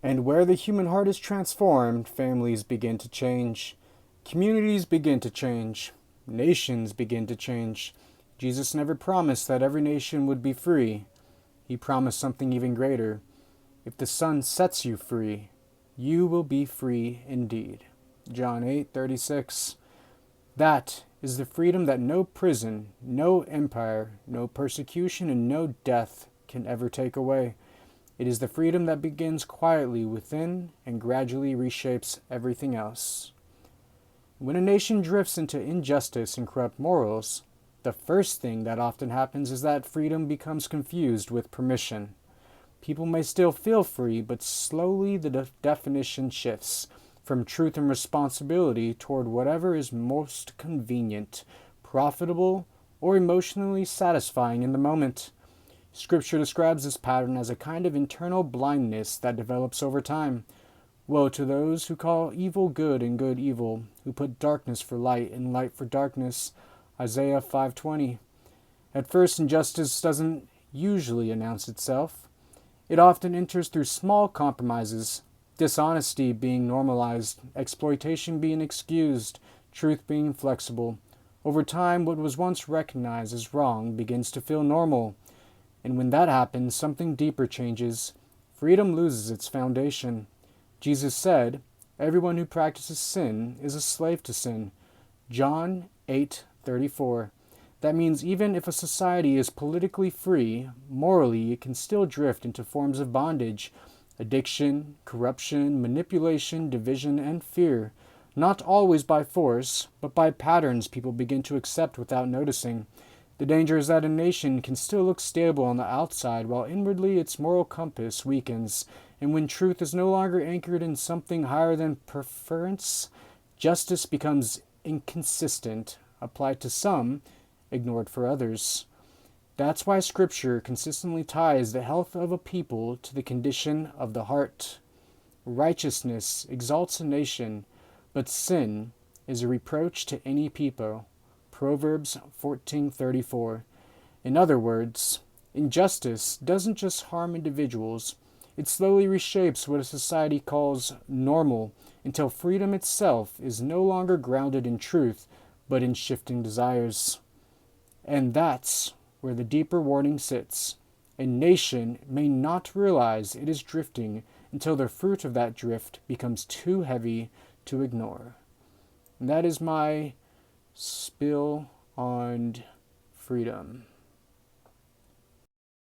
And where the human heart is transformed, families begin to change, communities begin to change, nations begin to change. Jesus never promised that every nation would be free. He promised something even greater. If the Son sets you free, you will be free indeed. John 8:36. That is the freedom that no prison, no empire, no persecution, and no death can ever take away. It is the freedom that begins quietly within and gradually reshapes everything else. When a nation drifts into injustice and corrupt morals, the first thing that often happens is that freedom becomes confused with permission. People may still feel free, but slowly the definition shifts from truth and responsibility toward whatever is most convenient, profitable, or emotionally satisfying in the moment. Scripture describes this pattern as a kind of internal blindness that develops over time. Woe to those who call evil good and good evil, who put darkness for light and light for darkness. Isaiah 5:20. At first, injustice doesn't usually announce itself. It often enters through small compromises, dishonesty being normalized, exploitation being excused, truth being flexible. Over time, what was once recognized as wrong begins to feel normal. And when that happens, something deeper changes. Freedom loses its foundation. Jesus said, "Everyone who practices sin is a slave to sin." John 8:34. That means even if a society is politically free, morally it can still drift into forms of bondage, addiction, corruption, manipulation, division, and fear. Not always by force, but by patterns people begin to accept without noticing. The danger is that a nation can still look stable on the outside while inwardly its moral compass weakens, and when truth is no longer anchored in something higher than preference, justice becomes inconsistent, applied to some, ignored for others. That's why Scripture consistently ties the health of a people to the condition of the heart. Righteousness exalts a nation, but sin is a reproach to any people. Proverbs 14:34. In other words, injustice doesn't just harm individuals, it slowly reshapes what a society calls normal until freedom itself is no longer grounded in truth, but in shifting desires. And that's where the deeper warning sits. A nation may not realize it is drifting until the fruit of that drift becomes too heavy to ignore. And that is my spill on freedom.